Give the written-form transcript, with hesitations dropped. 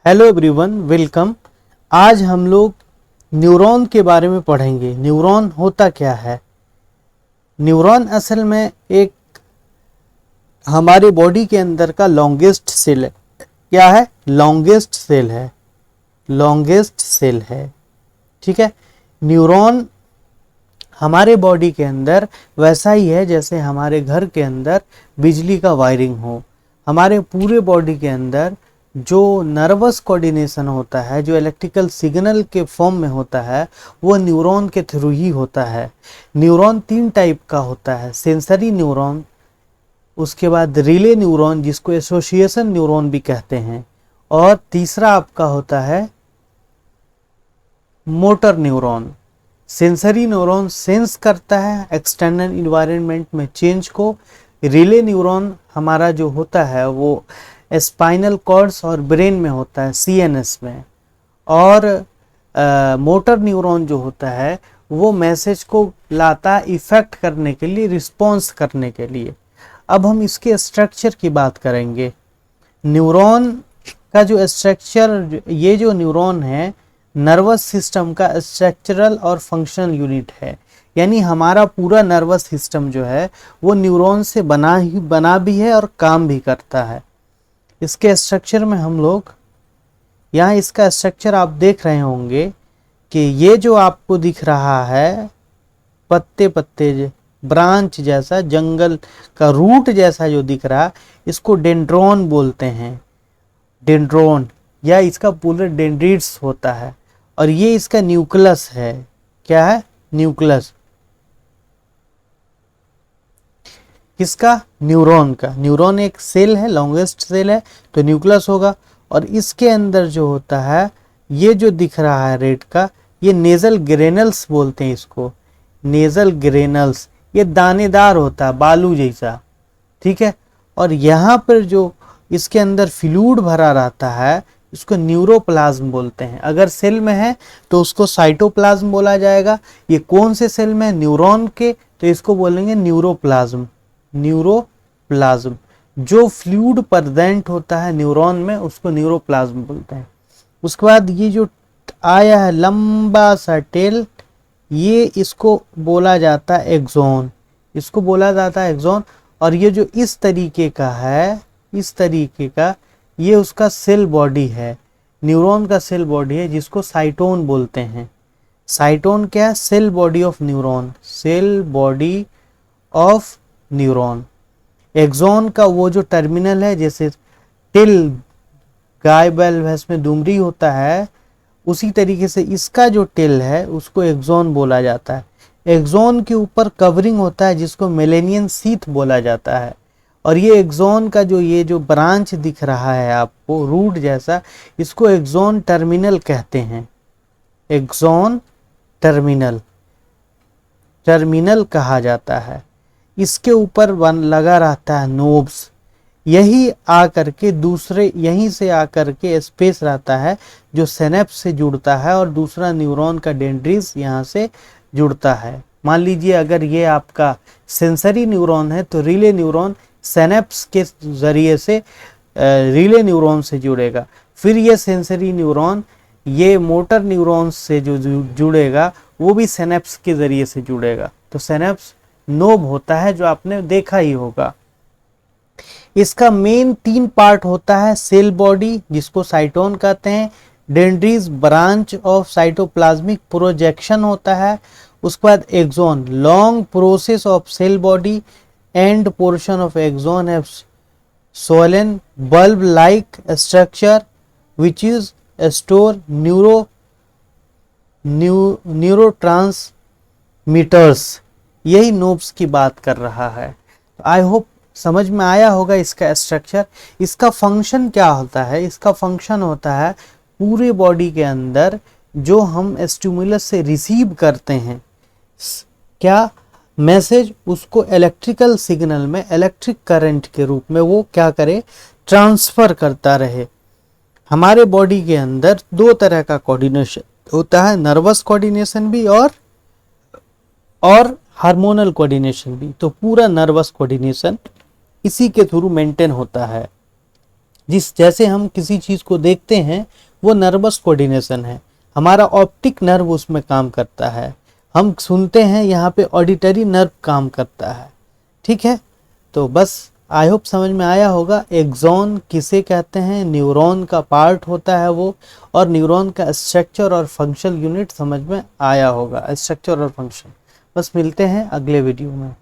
Hello everyone, welcome. आज हम लोग न्यूरॉन के बारे में पढ़ेंगे। न्यूरॉन होता क्या है? न्यूरॉन असल में एक हमारे बॉडी के अंदर का लॉन्गेस्ट सेल है। क्या है? लॉन्गेस्ट सेल है। लॉन्गेस्ट सेल है, ठीक है। न्यूरॉन हमारे बॉडी के अंदर वैसा ही है जैसे हमारे घर के अंदर बिजली का वायरिंग हो। हमारे पूरे बॉडी के अंदर जो नर्वस कोऑर्डिनेशन होता है, जो इलेक्ट्रिकल सिग्नल के फॉर्म में होता है, वो न्यूरॉन के थ्रू ही होता है। न्यूरॉन 3 टाइप का होता है। सेंसरी न्यूरॉन, उसके बाद रिले न्यूरॉन जिसको एसोसिएशन न्यूरॉन भी कहते हैं, और तीसरा आपका होता है motor neuron. Sensory neuron sense करता है एक्सटर्नल इन्वायरमेंट में चेंज को। रिले न्यूरॉन हमारा जो होता है वो स्पाइनल कॉर्ड्स और ब्रेन में होता है, सीएनएस में। और मोटर न्यूरॉन जो होता है वो मैसेज को लाता है इफेक्ट करने के लिए, रिस्पॉन्स करने के लिए। अब हम इसके स्ट्रक्चर की बात करेंगे। न्यूरॉन का जो स्ट्रक्चर, ये जो न्यूरॉन है नर्वस सिस्टम का स्ट्रक्चरल और फंक्शनल यूनिट है। यानी हमारा पूरा नर्वस सिस्टम जो है वो न्यूरॉन से बना भी है और काम भी करता है। इसके स्ट्रक्चर में हम लोग यहाँ इसका स्ट्रक्चर आप देख रहे होंगे कि ये जो आपको दिख रहा है पत्ते पत्ते ब्रांच जैसा, जंगल का रूट जैसा जो दिख रहा, इसको डेंड्रॉन बोलते हैं। डेंड्रॉन, या इसका पूरा डेंड्रिट्स होता है। और ये इसका न्यूक्लियस है। क्या है? न्यूक्लियस किसका? न्यूरॉन का। न्यूरॉन एक सेल है, लॉन्गेस्ट सेल है, तो न्यूक्लियस होगा। और इसके अंदर जो होता है, ये जो दिख रहा है रेड का, ये नेजल ग्रेनल्स बोलते हैं इसको। नेजल ग्रेनल्स, ये दानेदार होता है, बालू जैसा, ठीक है। और यहाँ पर जो इसके अंदर फ्लूइड भरा रहता है, इसको न्यूरोप्लाज्म बोलते हैं। अगर सेल में है तो उसको साइटोप्लाज्म बोला जाएगा। ये कौन से सेल में? न्यूरॉन के, तो इसको बोलेंगे न्यूरोप्लाज्म। न्यूरोप्लाज्म, जो फ्लूइड प्रेजेंट होता है न्यूरॉन में उसको न्यूरोप्लाज्म बोलते हैं। उसके बाद ये जो आया है लंबा सा टेल, ये इसको बोला जाता है एक्सॉन। इसको बोला जाता है एक्सॉन। और ये जो इस तरीके का है, इस तरीके का, ये उसका सेल बॉडी है। न्यूरॉन का सेल बॉडी है जिसको साइटोन बोलते हैं। साइटोन क्या है? Cell body of neuron. Cell body of neuron. Axon का वो जो टर्मिनल है, जैसे टिल गाय बैल भैंस में दुमरी होता है, उसी तरीके से इसका जो टिल है उसको एक्सॉन बोला जाता है। एक्सॉन के ऊपर कवरिंग होता है जिसको मेलेनियन सीथ बोला जाता है। और ये एक्सॉन का ये जो ब्रांच दिख रहा है आपको रूट जैसा, इसको एक्सॉन टर्मिनल कहते हैं। एक्सॉन टर्मिनल, टर्मिनल कहा जाता है। इसके ऊपर लगा रहता है नोब्स। यही आकर के दूसरे, यहीं से आकर के स्पेस रहता है जो सिनेप्स से जुड़ता है, और दूसरा न्यूरॉन का डेंड्रिस यहाँ से जुड़ता है। मान लीजिए अगर ये आपका सेंसरी न्यूरॉन है तो रिले न्यूरॉन सिनेप्स के जरिए से रिले न्यूरॉन से जुड़ेगा। फिर ये सेंसरी न्यूरॉन ये मोटर न्यूरॉन से जो जुड़ेगा वो भी सिनेप्स के जरिए से जुड़ेगा। तो सिनेप्स नोब होता है जो आपने देखा ही होगा। इसका मेन 3 पार्ट होता है। सेल बॉडी जिसको साइटोन कहते हैं, dendrites branch of cytoplasmic projection होता है, उसके बाद axon long process of cell body, end portion of axon have swollen bulb like structure which is store neurotransmitters। यही नोब्स की बात कर रहा है। आई होप समझ में आया होगा इसका स्ट्रक्चर। इसका फंक्शन क्या होता है? इसका फंक्शन होता है पूरे बॉडी के अंदर जो हम स्टिमुलस से रिसीव करते हैं, क्या मैसेज, उसको इलेक्ट्रिकल सिग्नल में, इलेक्ट्रिक करंट के रूप में वो क्या करे? ट्रांसफर करता रहे। हमारे बॉडी के अंदर 2 तरह का कोऑर्डिनेशन होता है, नर्वस कोऑर्डिनेशन भी और हार्मोनल कोऑर्डिनेशन भी। तो पूरा नर्वस कोऑर्डिनेशन इसी के थ्रू मेंटेन होता है। जिस जैसे हम किसी चीज़ को देखते हैं वो नर्वस कोऑर्डिनेशन है, हमारा ऑप्टिक नर्व उसमें काम करता है। हम सुनते हैं, यहाँ पे ऑडिटरी नर्व काम करता है। ठीक है, तो बस आई होप समझ में आया होगा। एक्सॉन किसे कहते हैं, न्यूरॉन का पार्ट होता है वो, और न्यूरॉन का स्ट्रक्चर और फंक्शनल यूनिट समझ में आया होगा, स्ट्रक्चर और फंक्शन। बस मिलते हैं अगले वीडियो में।